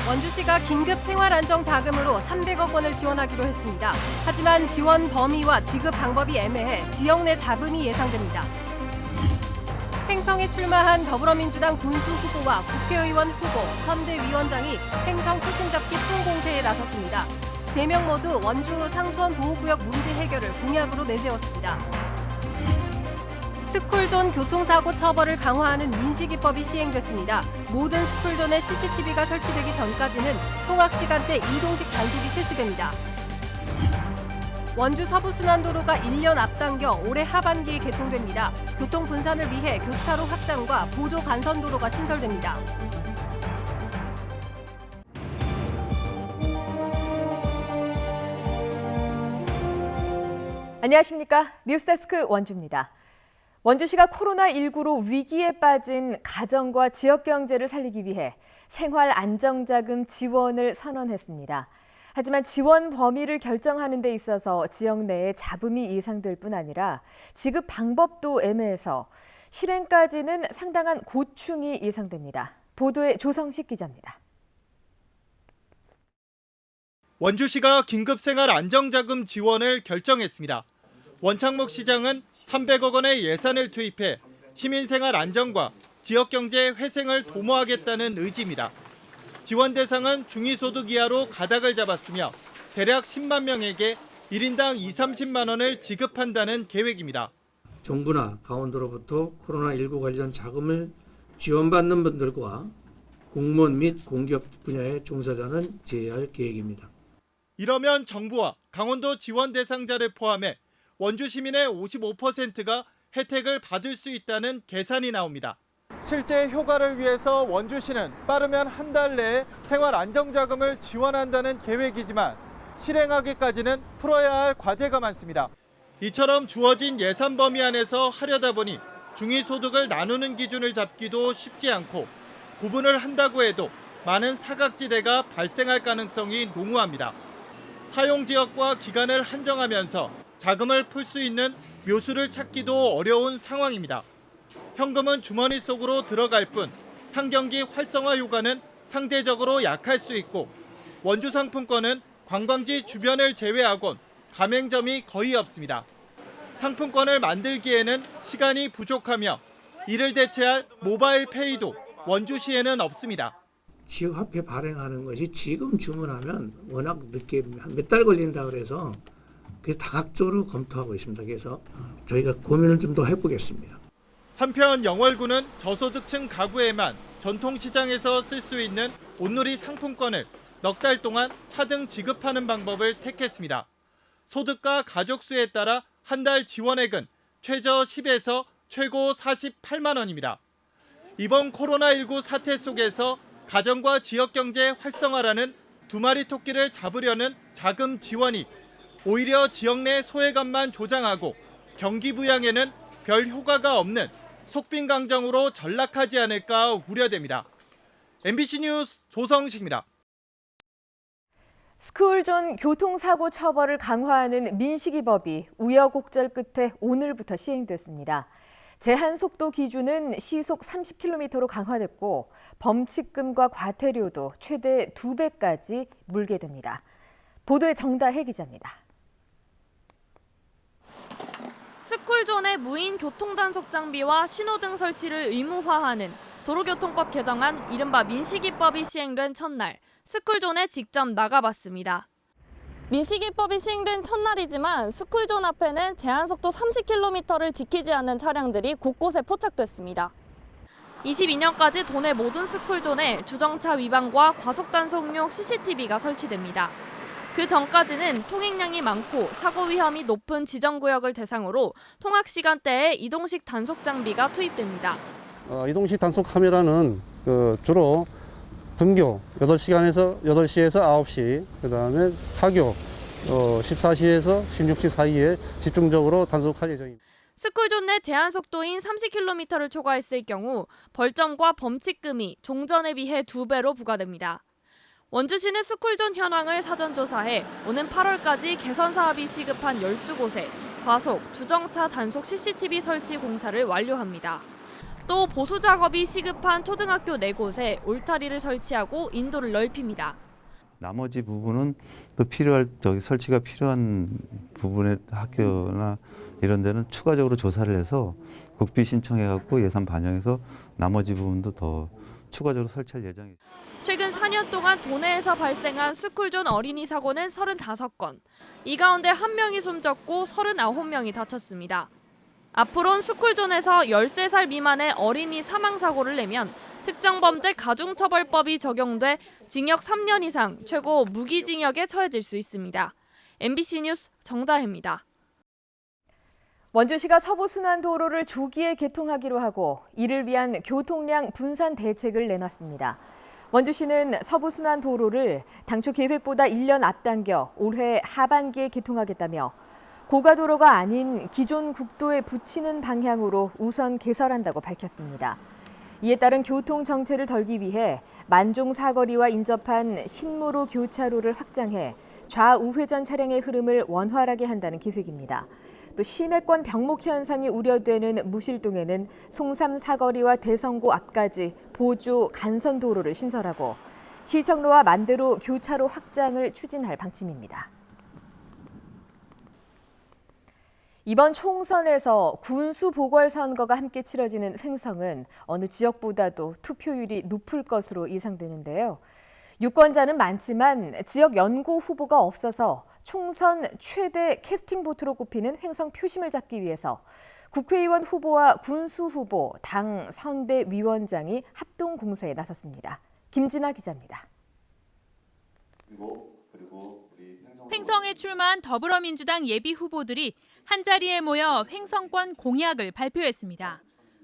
원주시가 긴급 생활안정자금으로 300억 원을 지원하기로 했습니다. 하지만 지원 범위와 지급 방법이 애매해 지역 내 잡음이 예상됩니다. 횡성에 출마한 더불어민주당 군수 후보와 국회의원 후보, 선대위원장이 횡성 표심잡기 총공세에 나섰습니다. 3명 모두 원주 상수원 보호구역 문제 해결을 공약으로 내세웠습니다. 스쿨존 교통사고 처벌을 강화하는 민식이법이 시행됐습니다. 모든 스쿨존에 CCTV가 설치되기 전까지는 통학 시간대 이동식 단속이 실시됩니다. 원주 서부순환도로가 1년 앞당겨 올해 하반기에 개통됩니다. 교통 분산을 위해 교차로 확장과 보조 간선도로가 신설됩니다. 안녕하십니까. 뉴스데스크 원주입니다. 원주시가 코로나19로 위기에 빠진 가정과 지역 경제를 살리기 위해 생활 안정자금 지원을 선언했습니다. 하지만 지원 범위를 결정하는 데 있어서 지역 내에 잡음이 예상될 뿐 아니라 지급 방법도 애매해서 실행까지는 상당한 고충이 예상됩니다. 보도에 조성식 기자입니다. 원주시가 긴급생활 안정자금 지원을 결정했습니다. 원창목 시장은 300억 원의 예산을 투입해 시민생활 안정과 지역경제 회생을 도모하겠다는 의지입니다. 지원 대상은 중위소득 이하로 가닥을 잡았으며 대략 10만 명에게 1인당 20-30만 원을 지급한다는 계획입니다. 정부나 강원도로부터 코로나19 관련 자금을 지원받는 분들과 공무원 및 공기업 분야의 종사자는 제외할 계획입니다. 이러면 정부와 강원도 지원 대상자를 포함해 원주 시민의 55%가 혜택을 받을 수 있다는 계산이 나옵니다. 실제 효과를 위해서 원주시는 빠르면 한 달 내에 생활 안정자금을 지원한다는 계획이지만 실행하기까지는 풀어야 할 과제가 많습니다. 이처럼 주어진 예산 범위 안에서 하려다 보니 중위소득을 나누는 기준을 잡기도 쉽지 않고 구분을 한다고 해도 많은 사각지대가 발생할 가능성이 농후합니다. 사용 지역과 기간을 한정하면서 자금을 풀 수 있는 묘수를 찾기도 어려운 상황입니다. 현금은 주머니 속으로 들어갈 뿐 상경기 활성화 효과는 상대적으로 약할 수 있고 원주 상품권은 관광지 주변을 제외하곤 가맹점이 거의 없습니다. 상품권을 만들기에는 시간이 부족하며 이를 대체할 모바일 페이도 원주시에는 없습니다. 지역화폐 발행하는 것이 지금 주문하면 워낙 늦게 몇 달 걸린다 그래서 다각적으로 검토하고 있습니다. 그래서 저희가 고민을 좀 더 해보겠습니다. 한편 영월구는 저소득층 가구에만 전통시장에서 쓸 수 있는 온누리 상품권을 넉 달 동안 차등 지급하는 방법을 택했습니다. 소득과 가족 수에 따라 한 달 지원액은 최저 10에서 최고 48만 원입니다. 이번 코로나19 사태 속에서 가정과 지역경제 활성화라는 두 마리 토끼를 잡으려는 자금 지원이 오히려 지역 내 소외감만 조장하고 경기 부양에는 별 효과가 없는 속빈강정으로 전락하지 않을까 우려됩니다. MBC 뉴스 조성식입니다. 스쿨존 교통사고 처벌을 강화하는 민식이법이 우여곡절 끝에 오늘부터 시행됐습니다. 제한 속도 기준은 시속 30km로 강화됐고 범칙금과 과태료도 최대 2배까지 물게 됩니다. 보도에 정다혜 기자입니다. 스쿨존의 무인 교통단속 장비와 신호등 설치를 의무화하는 도로교통법 개정안 이른바 민식이법이 시행된 첫날, 스쿨존에 직접 나가봤습니다. 민식이법이 시행된 첫날이지만 스쿨존 앞에는 제한속도 30km를 지키지 않는 차량들이 곳곳에 포착됐습니다. 22년까지 도내 모든 스쿨존에 주정차 위반과 과속단속용 CCTV가 설치됩니다. 그 전까지는 통행량이 많고 사고 위험이 높은 지정구역을 대상으로 통학 시간대에 이동식 단속 장비가 투입됩니다. 이동식 단속 카메라는 주로 등교 8시에서 9시, 그다음에 하교 14시에서 16시 사이에 집중적으로 단속할 예정입니다. 스쿨존 내 제한 속도인 30km를 초과했을 경우 벌점과 범칙금이 종전에 비해 2배로 부과됩니다. 원주시는 스쿨존 현황을 사전조사해 오는 8월까지 개선 사업이 시급한 12곳에 과속, 주정차 단속 CCTV 설치 공사를 완료합니다. 또 보수 작업이 시급한 초등학교 4곳에 울타리를 설치하고 인도를 넓힙니다. 나머지 부분은 또 설치가 필요한 부분의 학교나 이런 데는 추가적으로 조사를 해서 국비 신청해갖고 예산 반영해서 나머지 부분도 더 추가적으로 설치할 예정입니다. 최근 4년 동안 도내에서 발생한 스쿨존 어린이 사고는 35건. 이 가운데 1명이 숨졌고 39명이 다쳤습니다. 앞으로는 스쿨존에서 13살 미만의 어린이 사망 사고를 내면 특정범죄 가중처벌법이 적용돼 징역 3년 이상, 최고 무기징역에 처해질 수 있습니다. MBC 뉴스 정다혜입니다. 원주시가 서부순환도로를 조기에 개통하기로 하고 이를 위한 교통량 분산 대책을 내놨습니다. 원주시는 서부순환도로를 당초 계획보다 1년 앞당겨 올해 하반기에 개통하겠다며 고가도로가 아닌 기존 국도에 붙이는 방향으로 우선 개설한다고 밝혔습니다. 이에 따른 교통 정체를 덜기 위해 만종 사거리와 인접한 신무로 교차로를 확장해 좌우회전 차량의 흐름을 원활하게 한다는 계획입니다. 또 시내권 병목 현상이 우려되는 무실동에는 송삼 사거리와 대성고 앞까지 보조 간선 도로를 신설하고 시청로와 만대로 교차로 확장을 추진할 방침입니다. 이번 총선에서 군수 보궐선거가 함께 치러지는 횡성은 어느 지역보다도 투표율이 높을 것으로 예상되는데요. 유권자는 많지만 지역 연고 후보가 없어서 총선 최대 캐스팅 보트로 꼽히는 횡성 표심을 잡기 위해서 국회의원 후보와 군수 후보, 당 선대위원장이 합동 공세에 나섰습니다. 김진아 기자입니다. 횡성에 출마한 더불어민주당 예비 후보들이 한자리에 모여 횡성권 공약을 발표했습니다.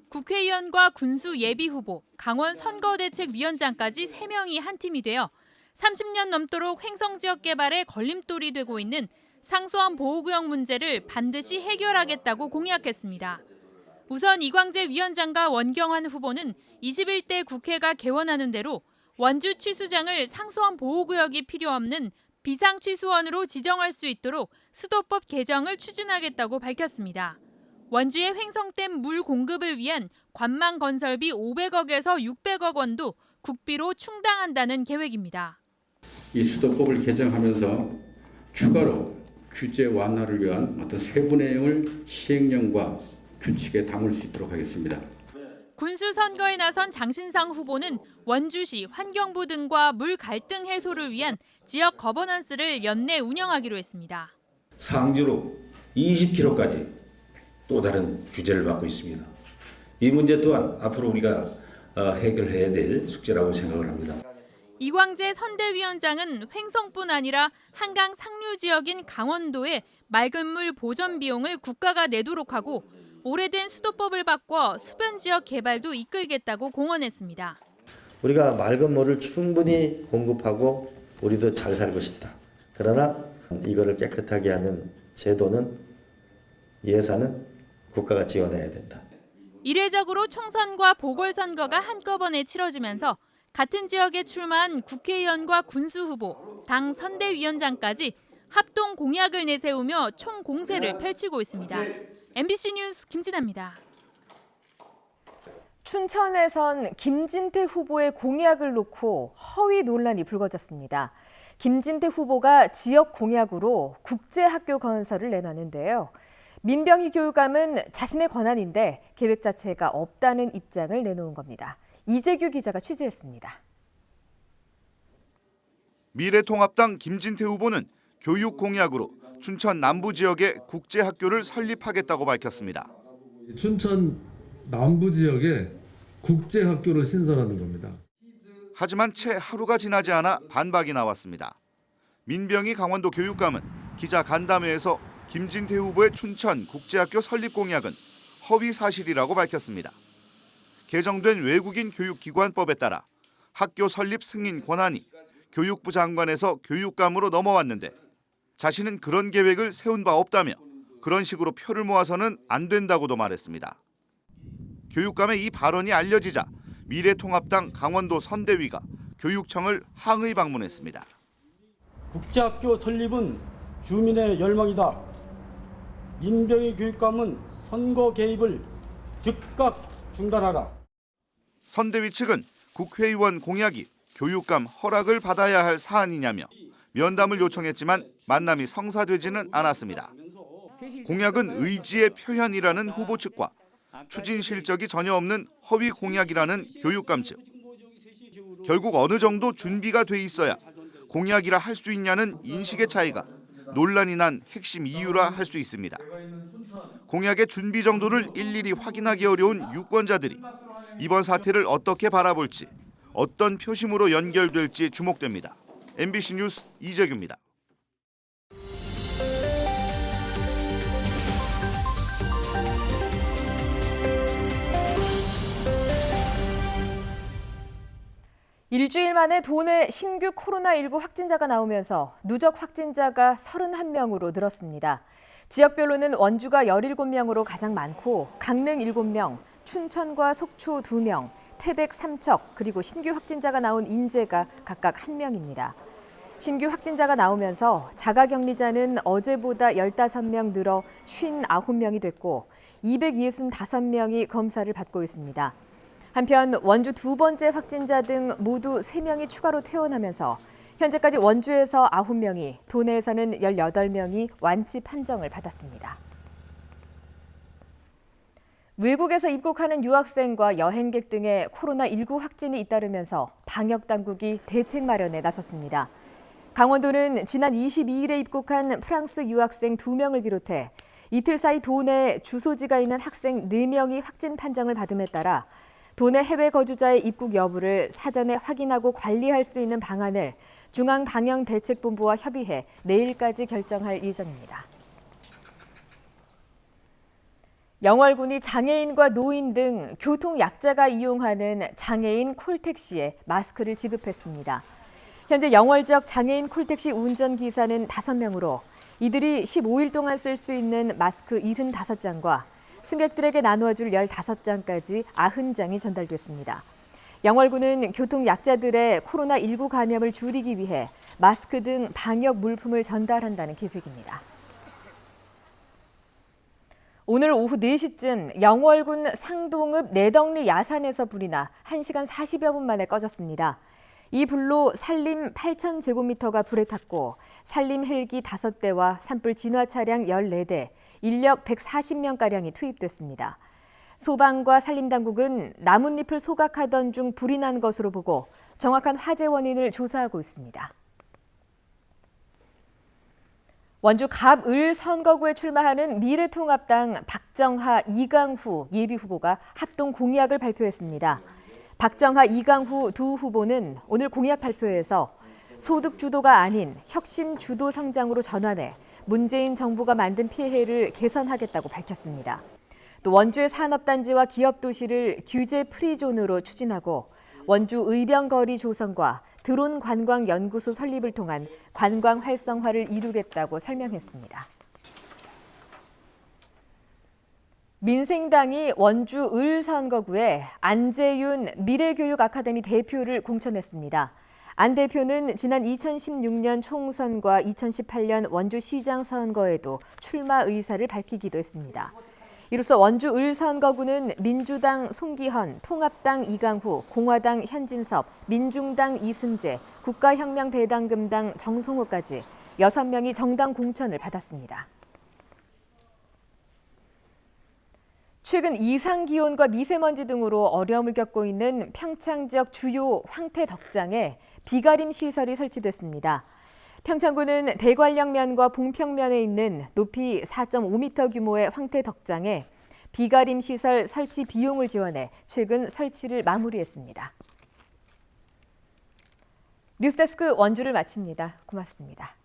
국회의원과 군수 예비 후보, 강원 선거대책위원장까지 3명이 한 팀이 되어 30년 넘도록 횡성 지역 개발에 걸림돌이 되고 있는 상수원 보호구역 문제를 반드시 해결하겠다고 공약했습니다. 우선 이광재 위원장과 원경환 후보는 21대 국회가 개원하는 대로 원주 취수장을 상수원 보호구역이 필요 없는 비상취수원으로 지정할 수 있도록 수도법 개정을 추진하겠다고 밝혔습니다. 원주의 횡성댐 물 공급을 위한 관망 건설비 500억에서 600억 원도 국비로 충당한다는 계획입니다. 이 수도법을 개정하면서 추가로 규제 완화를 위한 어떤 세부 내용을 시행령과 규칙에 담을 수 있도록 하겠습니다. 군수 선거에 나선 장신상 후보는 원주시, 환경부 등과 물 갈등 해소를 위한 지역 거버넌스를 연내 운영하기로 했습니다. 상주로 20km까지 또 다른 규제를 받고 있습니다. 이 문제 또한 앞으로 우리가 해결해야 될 숙제라고 생각을 합니다. 이광재 선대위원장은 횡성뿐 아니라 한강 상류 지역인 강원도에 맑은 물 보전 비용을 국가가 내도록 하고 오래된 수도법을 바꿔 수변 지역 개발도 이끌겠다고 공언했습니다. 우리가 맑은 물을 충분히 공급하고 우리도 잘 살고 싶다. 그러나 이거를 깨끗하게 하는 제도는 예산은 국가가 지원해야 된다. 이례적으로 총선과 보궐선거가 한꺼번에 치러지면서 같은 지역에 출마한 국회의원과 군수 후보, 당 선대위원장까지 합동 공약을 내세우며 총공세를 펼치고 있습니다. MBC 뉴스 김진아입니다. 춘천에선 김진태 후보의 공약을 놓고 허위 논란이 불거졌습니다. 김진태 후보가 지역 공약으로 국제학교 건설을 내놨는데요. 민병희 교육감은 자신의 권한인데 계획 자체가 없다는 입장을 내놓은 겁니다. 이재규 기자가 취재했습니다. 미래통합당 김진태 후보는 교육 공약으로 춘천 남부 지역에 국제학교를 설립하겠다고 밝혔습니다. 춘천 남부 지역에 국제학교를 신설하는 겁니다. 하지만 채 하루가 지나지 않아 반박이 나왔습니다. 민병희 강원도 교육감은 기자 간담회에서 김진태 후보의 춘천 국제학교 설립 공약은 허위 사실이라고 밝혔습니다. 개정된 외국인 교육기관법에 따라 학교 설립 승인 권한이 교육부 장관에서 교육감으로 넘어왔는데 자신은 그런 계획을 세운 바 없다며 그런 식으로 표를 모아서는 안 된다고도 말했습니다. 교육감의 이 발언이 알려지자 미래통합당 강원도 선대위가 교육청을 항의 방문했습니다. 국제학교 설립은 주민의 열망이다. 민병희 교육감은 선거 개입을 즉각 중단하라. 선대위 측은 국회의원 공약이 교육감 허락을 받아야 할 사안이냐며 면담을 요청했지만 만남이 성사되지는 않았습니다. 공약은 의지의 표현이라는 후보 측과 추진 실적이 전혀 없는 허위 공약이라는 교육감 측. 결국 어느 정도 준비가 돼 있어야 공약이라 할 수 있냐는 인식의 차이가 논란이 난 핵심 이유라 할 수 있습니다. 공약의 준비 정도를 일일이 확인하기 어려운 유권자들이 이번 사태를 어떻게 바라볼지, 어떤 표심으로 연결될지 주목됩니다. MBC 뉴스 이재규입니다. 일주일 만에 도내 신규 코로나19 확진자가 나오면서 누적 확진자가 31명으로 늘었습니다. 지역별로는 원주가 17명으로 가장 많고 강릉 7명, 춘천과 속초 2명, 태백, 삼척, 그리고 신규 확진자가 나온 인제가 각각 1명입니다. 신규 확진자가 나오면서 자가격리자는 어제보다 15명 늘어 59명이 됐고 265명이 검사를 받고 있습니다. 한편 원주 두 번째 확진자 등 모두 3명이 추가로 퇴원하면서 현재까지 원주에서 9명이, 도내에서는 18명이 완치 판정을 받았습니다. 외국에서 입국하는 유학생과 여행객 등의 코로나19 확진이 잇따르면서 방역당국이 대책 마련에 나섰습니다. 강원도는 지난 22일에 입국한 프랑스 유학생 2명을 비롯해 이틀 사이 도내 주소지가 있는 학생 4명이 확진 판정을 받음에 따라 도내 해외 거주자의 입국 여부를 사전에 확인하고 관리할 수 있는 방안을 중앙방역대책본부와 협의해 내일까지 결정할 예정입니다. 영월군이 장애인과 노인 등 교통약자가 이용하는 장애인 콜택시에 마스크를 지급했습니다. 현재 영월 지역 장애인 콜택시 운전기사는 5명으로 이들이 15일 동안 쓸 수 있는 마스크 75장과 승객들에게 나누어줄 15장까지 90장이 전달됐습니다. 영월군은 교통약자들의 코로나19 감염을 줄이기 위해 마스크 등 방역 물품을 전달한다는 계획입니다. 오늘 오후 4시쯤 영월군 상동읍 내덕리 야산에서 불이 나 1시간 40여 분 만에 꺼졌습니다. 이 불로 산림 8,000제곱미터가 불에 탔고 산림 헬기 5대와 산불 진화 차량 14대, 인력 140명가량이 투입됐습니다. 소방과 산림당국은 나뭇잎을 소각하던 중 불이 난 것으로 보고 정확한 화재 원인을 조사하고 있습니다. 원주 갑을 선거구에 출마하는 미래통합당 박정하, 이강후 예비후보가 합동 공약을 발표했습니다. 박정하, 이강후 두 후보는 오늘 공약 발표에서 소득 주도가 아닌 혁신 주도 성장으로 전환해 문재인 정부가 만든 피해를 개선하겠다고 밝혔습니다. 또 원주의 산업단지와 기업도시를 규제 프리존으로 추진하고 원주 의병거리 조성과 드론 관광 연구소 설립을 통한 관광 활성화를 이루겠다고 설명했습니다. 민생당이 원주 을 선거구에 안재윤 미래교육 아카데미 대표를 공천했습니다. 안 대표는 지난 2016년 총선과 2018년 원주시장 선거에도 출마 의사를 밝히기도 했습니다. 이로써 원주 을 선거구는 민주당 송기헌, 통합당 이강후, 공화당 현진섭, 민중당 이승재, 국가혁명배당금당 정성호까지 6명이 정당 공천을 받았습니다. 최근 이상기온과 미세먼지 등으로 어려움을 겪고 있는 평창 지역 주요 황태 덕장에 비가림 시설이 설치됐습니다. 평창구는 대관령면과 봉평면에 있는 높이 4.5m 규모의 황태 덕장에 비가림 시설 설치 비용을 지원해 최근 설치를 마무리했습니다. 뉴스데스크 원주를 마칩니다. 고맙습니다.